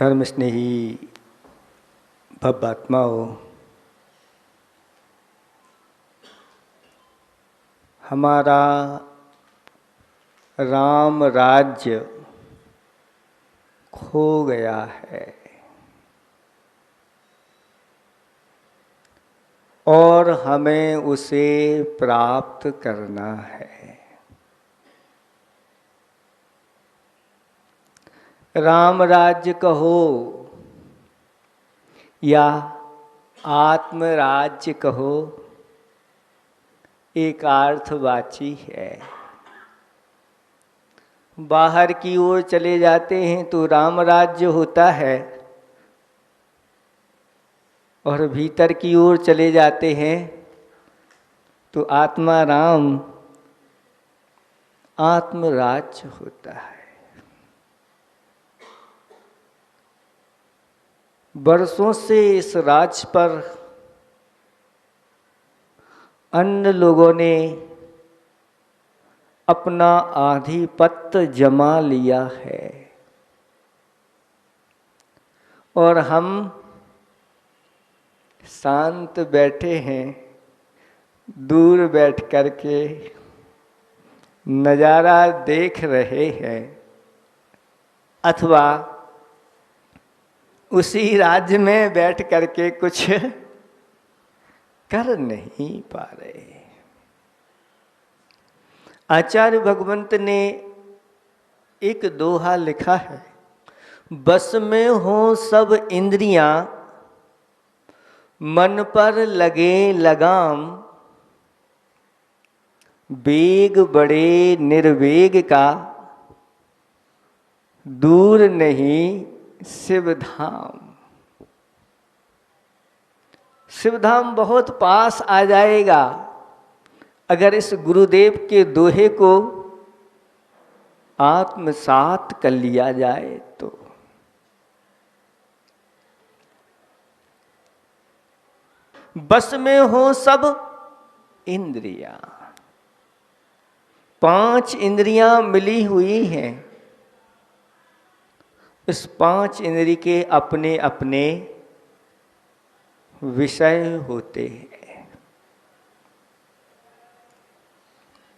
धर्म स्नेही भव्यात्माओं, हमारा राम राज्य खो गया है और हमें उसे प्राप्त करना है। राम राज्य कहो या आत्मराज्य कहो, एक अर्थवाची है। बाहर की ओर चले जाते हैं तो राम राज्य होता है और भीतर की ओर चले जाते हैं तो आत्मा राम आत्मराज्य होता है। बरसों से इस राज्य पर अन्य लोगों ने अपना आधिपत्य जमा लिया है और हम शांत बैठे हैं, दूर बैठ कर के नज़ारा देख रहे हैं अथवा उसी राज्य में बैठ कर के कुछ कर नहीं पा रहे। आचार्य भगवंत ने एक दोहा लिखा है, बस में हो सब इंद्रियां, मन पर लगे लगाम, वेग बड़े निर्वेग का, दूर नहीं शिव धाम। शिव धाम बहुत पास आ जाएगा अगर इस गुरुदेव के दोहे को आत्मसात कर लिया जाए तो। बस में हो सब इंद्रियां, 5 इंद्रियां मिली हुई हैं। इस 5 इंद्रिय के अपने अपने विषय होते हैं।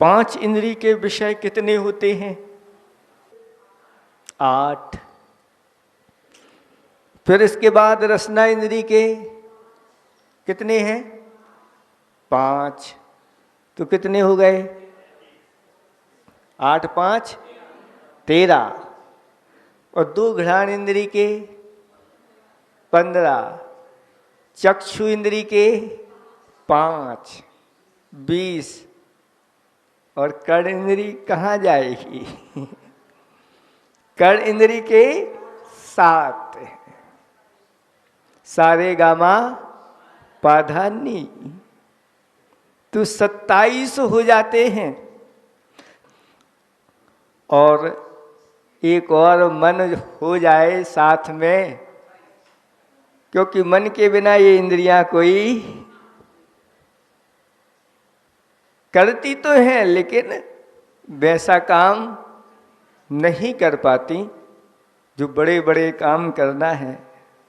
5 इंद्रिय के विषय कितने होते हैं? 8। फिर इसके बाद रसना इंद्रिय के कितने हैं? 5। तो कितने हो गए? 8 5 13 और 2 घ्राण इंद्रिय के 15, चक्षु इंद्रिय के 5 20 और कर्ण इंद्रिय कहाँ जाएगी? कर्ण इंद्रिय के 7, सारे गामा पाधानी, तो 27 हो जाते हैं। और एक और मन हो जाए साथ में, क्योंकि मन के बिना ये इंद्रियां कोई करती तो हैं लेकिन वैसा काम नहीं कर पाती। जो बड़े बड़े काम करना है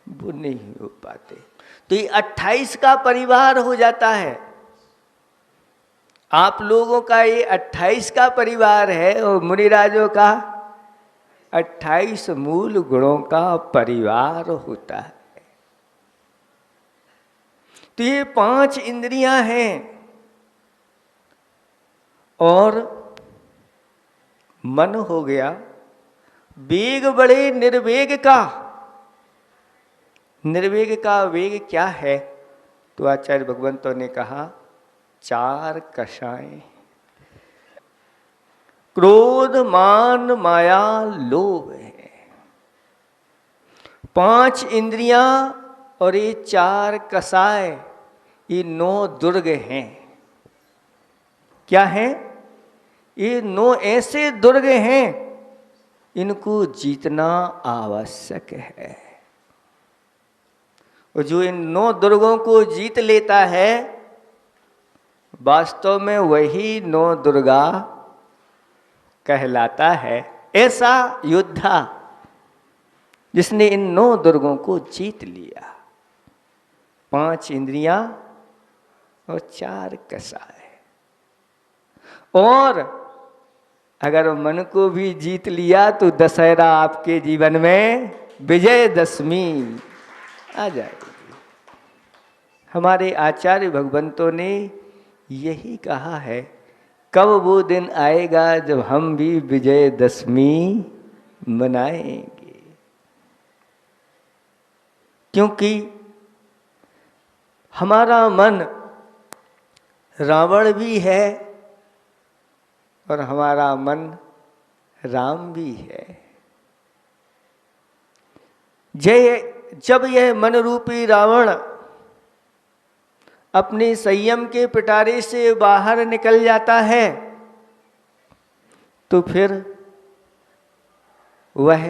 वो नहीं हो पाते। तो ये 28 का परिवार हो जाता है। आप लोगों का ये 28 का परिवार है और मुनिराजों का 28 मूल गुणों का परिवार होता है। तो ये 5 इंद्रियां हैं और मन हो गया वेग बड़े निर्वेग का। निर्वेग का वेग क्या है? तो आचार्य भगवंतों ने कहा 4 कषाएं, क्रोध मान माया लोभ है। 5 इंद्रियां और ये 4 कषाय, ये 9 दुर्ग हैं। क्या हैं? ये 9 ऐसे दुर्ग हैं, इनको जीतना आवश्यक है। और जो इन 9 दुर्गों को जीत लेता है वास्तव में वही 9 दुर्गा कहलाता है। ऐसा योद्धा जिसने इन 9 दुर्गों को जीत लिया, 5 इंद्रियां और 4 कसाय। और अगर मन को भी जीत लिया तो दशहरा आपके जीवन में विजयदशमी आ जाएगी। हमारे आचार्य भगवंतों ने यही कहा है, कब वो दिन आएगा जब हम भी विजयदशमी मनाएंगे। क्योंकि हमारा मन रावण भी है और हमारा मन राम भी है। जब यह मन रूपी रावण अपने संयम के पिटारे से बाहर निकल जाता है तो फिर वह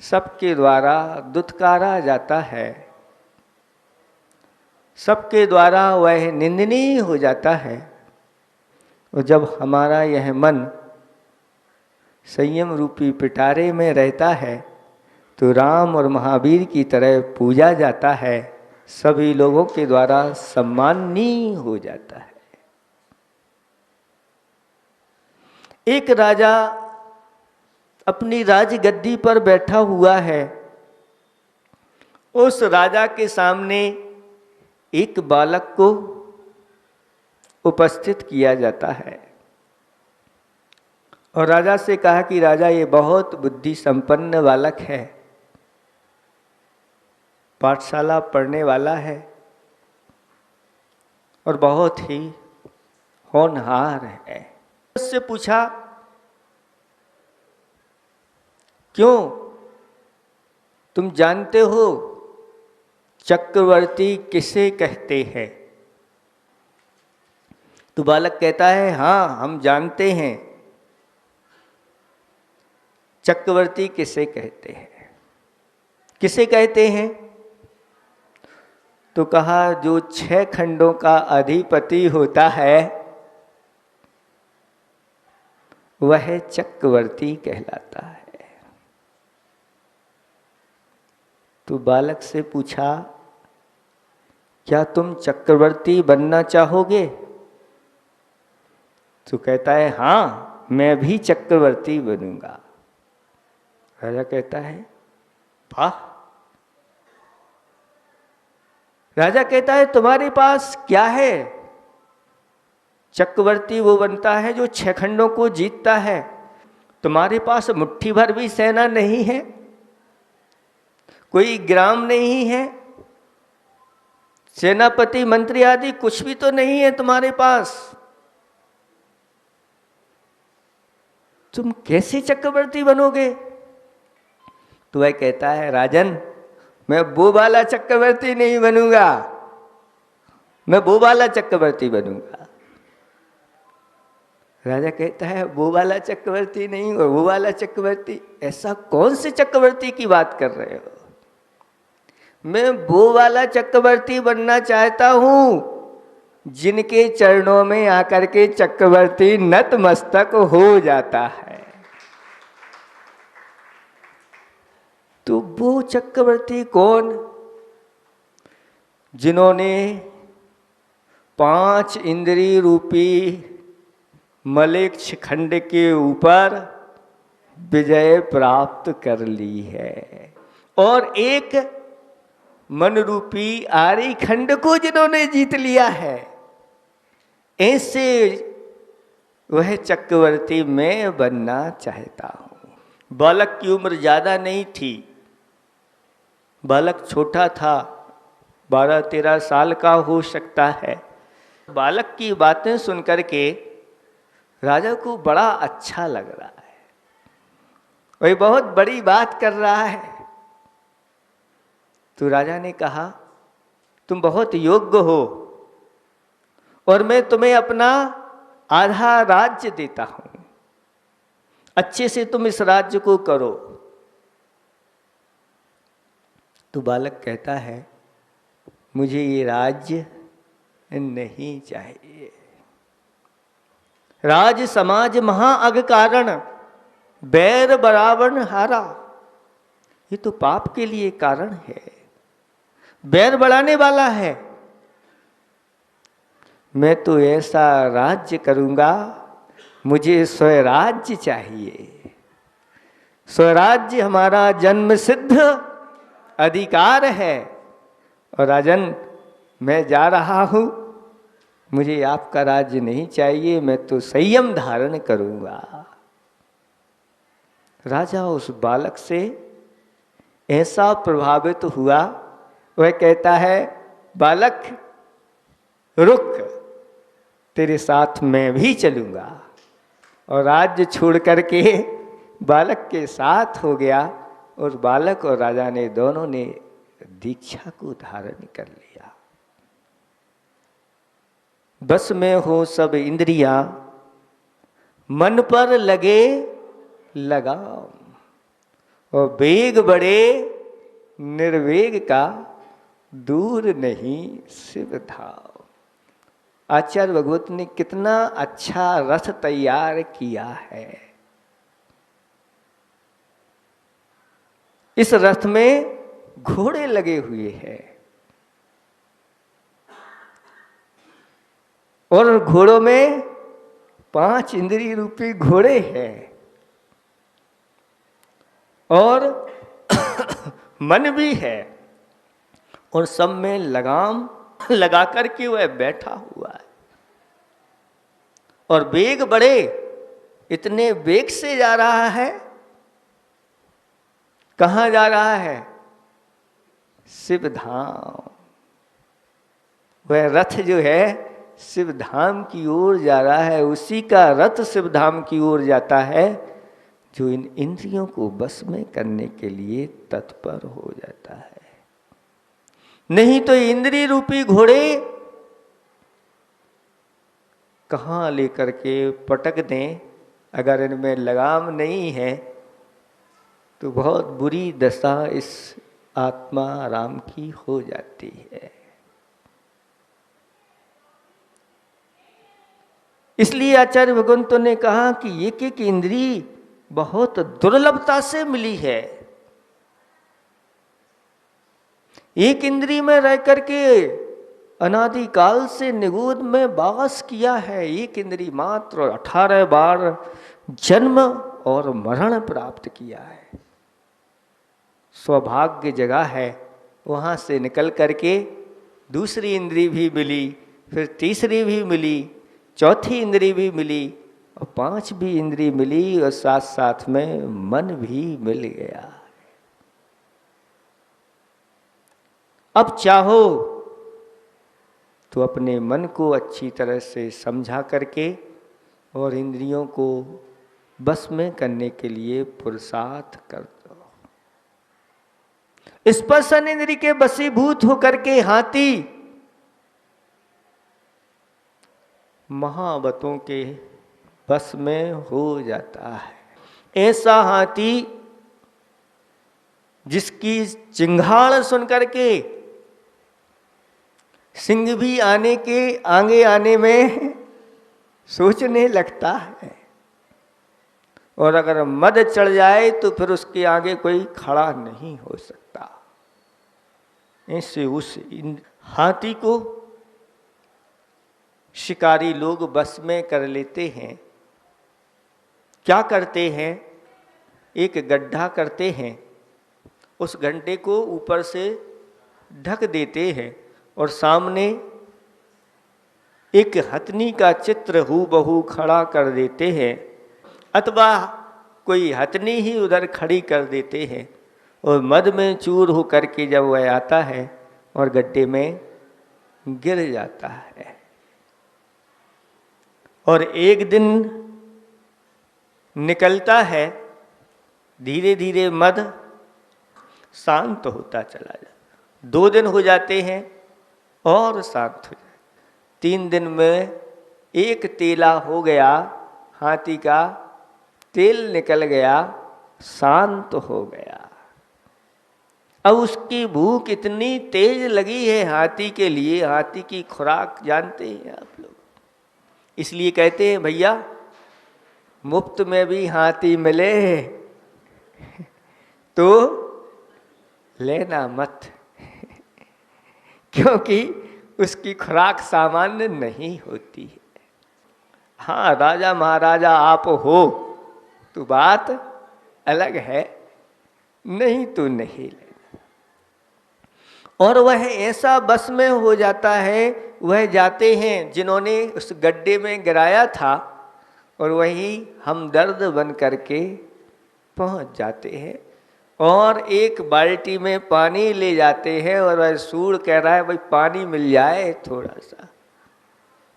सबके द्वारा दुत्कारा जाता है, सबके द्वारा वह निंदनीय हो जाता है। और जब हमारा यह मन संयम रूपी पिटारे में रहता है तो राम और महावीर की तरह पूजा जाता है, सभी लोगों के द्वारा सम्माननीय हो जाता है। एक राजा अपनी राजगद्दी पर बैठा हुआ है। उस राजा के सामने एक बालक को उपस्थित किया जाता है और राजा से कहा कि राजा, ये बहुत बुद्धि संपन्न बालक है, पाठशाला पढ़ने वाला है और बहुत ही होनहार है। उससे पूछा, क्यों, तुम जानते हो चक्रवर्ती किसे कहते हैं? तो बालक कहता है, हाँ हम जानते हैं चक्रवर्ती किसे कहते हैं। किसे कहते हैं? तो कहा, जो 6 खंडों का अधिपति होता है वह चक्रवर्ती कहलाता है। तो बालक से पूछा, क्या तुम चक्रवर्ती बनना चाहोगे? तो कहता है, हाँ मैं भी चक्रवर्ती बनूंगा। राजा कहता है, वाह। राजा कहता है, तुम्हारे पास क्या है? चक्रवर्ती वो बनता है जो 6 खंडों को जीतता है। तुम्हारे पास मुट्ठी भर भी सेना नहीं है, कोई ग्राम नहीं है, सेनापति मंत्री आदि कुछ भी तो नहीं है तुम्हारे पास। तुम कैसे चक्रवर्ती बनोगे? तो वह कहता है, राजन मैं वो वाला चक्रवर्ती नहीं बनूंगा, मैं वो वाला चक्रवर्ती बनूंगा। राजा कहता है, वो वाला चक्रवर्ती नहीं और वो वाला चक्रवर्ती, ऐसा कौन से चक्रवर्ती की बात कर रहे हो? मैं वो वाला चक्रवर्ती बनना चाहता हूं जिनके चरणों में आकर के चक्रवर्ती नतमस्तक हो जाता है। तो वो चक्रवर्ती कौन? जिन्होंने 5 इंद्रिय रूपी मलेच्छ खंड के ऊपर विजय प्राप्त कर ली है और एक मन रूपी आर्य खंड को जिन्होंने जीत लिया है, ऐसे वह चक्रवर्ती मैं बनना चाहता हूं। बालक की उम्र ज्यादा नहीं थी, बालक छोटा था, 12-13 साल का हो सकता है। बालक की बातें सुनकर के राजा को बड़ा अच्छा लग रहा है, वही बहुत बड़ी बात कर रहा है। तो राजा ने कहा, तुम बहुत योग्य हो और मैं तुम्हें अपना आधा राज्य देता हूं, अच्छे से तुम इस राज्य को करो। तो बालक कहता है, मुझे ये राज्य नहीं चाहिए। राज समाज महाअग कारण बैर बराबर हारा। ये तो पाप के लिए कारण है, बैर बढ़ाने वाला है। मैं तो ऐसा राज्य करूंगा, मुझे स्वराज्य चाहिए। स्वराज्य हमारा जन्म सिद्ध अधिकार है। और राजन, मैं जा रहा हूं, मुझे आपका राज्य नहीं चाहिए, मैं तो संयम धारण करूंगा। राजा उस बालक से ऐसा प्रभावित हुआ, वह कहता है, बालक रुक, तेरे साथ मैं भी चलूंगा। और राज्य छोड़ करके बालक के साथ हो गया। और बालक और राजा ने दोनों ने दीक्षा को धारण कर लिया। बस में हो सब इंद्रियां, मन पर लगे लगाम। और वेग बढ़े निर्वेग का, दूर नहीं शिव धाम। आचार्य भगवत ने कितना अच्छा रथ तैयार किया है। इस रथ में घोड़े लगे हुए हैं और घोड़ों में 5 इंद्रिय रूपी घोड़े हैं और मन भी है और सब में लगाम लगा करके वह बैठा हुआ है। और वेग बढ़े, इतने वेग से जा रहा है। कहाँ जा रहा है? शिव धाम। वह रथ जो है शिव धाम की ओर जा रहा है। उसी का रथ शिव धाम की ओर जाता है जो इन इंद्रियों को बस में करने के लिए तत्पर हो जाता है। नहीं तो इंद्रिय रूपी घोड़े कहाँ लेकर के पटक दें। अगर इनमें लगाम नहीं है तो बहुत बुरी दशा इस आत्मा राम की हो जाती है। इसलिए आचार्य भगवंतों ने कहा कि एक एक इंद्रिय बहुत दुर्लभता से मिली है। एक इंद्रिय में रह करके अनादिकाल से निगूढ़ में वास किया है। एक इंद्रिय मात्र 18 बार जन्म और मरण प्राप्त किया है। सौभाग्य जगह है, वहाँ से निकल करके दूसरी इंद्रिय भी मिली, फिर तीसरी भी मिली, चौथी इंद्रिय भी मिली और 5वीं इंद्रिय मिली और साथ साथ में मन भी मिल गया। अब चाहो तो अपने मन को अच्छी तरह से समझा करके और इंद्रियों को बस में करने के लिए पुरुषार्थ कर दो। स्पर्शन इंद्रिय के वशीभूत होकर के हाथी महावतों के बस में हो जाता है। ऐसा हाथी जिसकी चिंगाड़ सुन करके सिंह भी आगे आने में सोचने लगता है और अगर मद चढ़ जाए तो फिर उसके आगे कोई खड़ा नहीं हो सकता। ऐसे उस हाथी को शिकारी लोग बस में कर लेते हैं। क्या करते हैं? एक गड्ढा करते हैं, उस गड्ढे को ऊपर से ढक देते हैं और सामने एक हथनी का चित्र हूबहू खड़ा कर देते हैं अथवा कोई हथनी ही उधर खड़ी कर देते हैं और मद में चूर हो करके जब वह आता है और गड्ढे में गिर जाता है। और एक दिन निकलता है, धीरे धीरे मद शांत होता चला जाता। 2 दिन हो जाते हैं और शांत हो जाए। 3 दिन में एक तेला हो गया, हाथी का तेल निकल गया, शांत हो गया। अब उसकी भूख इतनी तेज लगी है हाथी के लिए। हाथी की खुराक जानते हैं आप लोग, इसलिए कहते हैं भैया मुफ्त में भी हाथी मिले तो लेना मत क्योंकि उसकी खुराक सामान्य नहीं होती है। हाँ, राजा महाराजा आप हो तो बात अलग है, नहीं तो नहीं लेना। और वह ऐसा बस में हो जाता है, वह जाते हैं जिन्होंने उस गड्ढे में गिराया था और वही हमदर्द बन करके पहुंच जाते हैं और एक बाल्टी में पानी ले जाते हैं और वह सूर कह रहा है भाई पानी मिल जाए थोड़ा सा,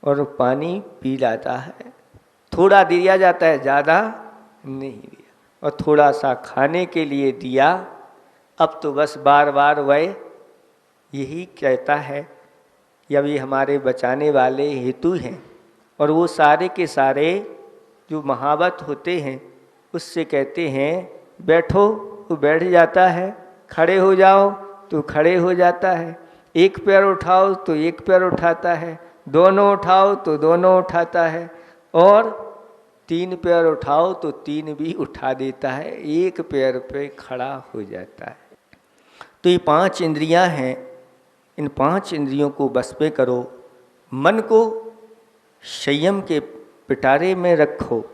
और पानी पी जाता है। थोड़ा दिया जाता है, ज़्यादा नहीं दिया, और थोड़ा सा खाने के लिए दिया। अब तो बस बार बार वह यही कहता है कि अभी हमारे बचाने वाले हेतु हैं, और वो सारे के सारे जो महावत होते हैं उससे कहते हैं बैठो तो बैठ जाता है, खड़े हो जाओ तो खड़े हो जाता है, एक पैर उठाओ तो एक पैर उठाता है, दोनों उठाओ तो दोनों उठाता है, और तीन पैर उठाओ तो तीन भी उठा देता है, एक पैर पे खड़ा हो जाता है। तो ये 5 इंद्रियां हैं, इन 5 इंद्रियों को बस पे करो। मन को संयम के पिटारे में रखो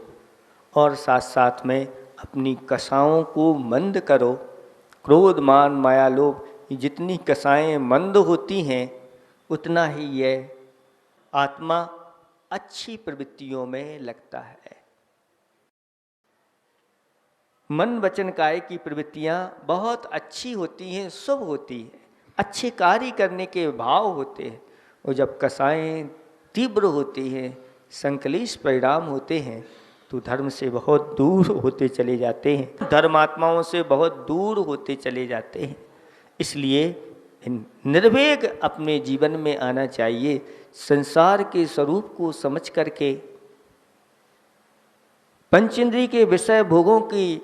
और साथ साथ में अपनी कसाओं को मंद करो। क्रोध मान माया लोभ, जितनी कसाएं मंद होती हैं उतना ही यह आत्मा अच्छी प्रवृत्तियों में लगता है। मन वचन काय की प्रवृत्तियां बहुत अच्छी होती हैं, शुभ होती है, अच्छे कार्य करने के भाव होते हैं। और जब कसाएं तीव्र होती हैं, संकलिश परिणाम होते हैं, तो धर्म से बहुत दूर होते चले जाते हैं, धर्मात्माओं से बहुत दूर होते चले जाते हैं। इसलिए निर्वेग अपने जीवन में आना चाहिए, संसार के स्वरूप को समझ करके, पंचेंद्रिय के विषय भोगों की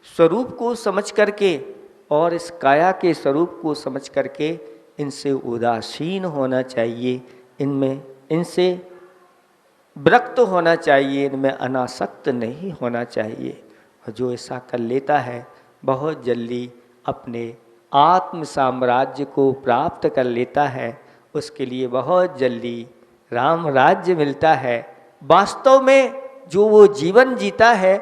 स्वरूप को समझ करके और इस काया के स्वरूप को समझ करके इनसे उदासीन होना चाहिए, इनसे विरक्त होना चाहिए, इनमें अनासक्त नहीं होना चाहिए। और जो ऐसा कर लेता है बहुत जल्दी अपने आत्म साम्राज्य को प्राप्त कर लेता है, उसके लिए बहुत जल्दी राम राज्य मिलता है। वास्तव में जो वो जीवन जीता है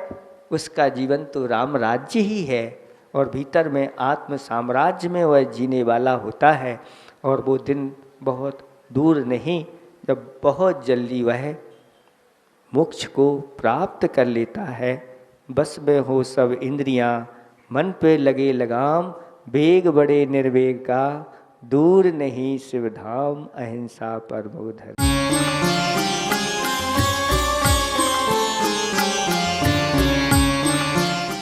उसका जीवन तो राम राज्य ही है, और भीतर में आत्म साम्राज्य में वह जीने वाला होता है। और वो दिन बहुत दूर नहीं जब बहुत जल्दी वह मोक्ष को प्राप्त कर लेता है। बस में हो सब इंद्रियां, मन पे लगे लगाम, वेग बड़े निर्वेग का, दूर नहीं शिव धाम, अहिंसा परमो धर्म।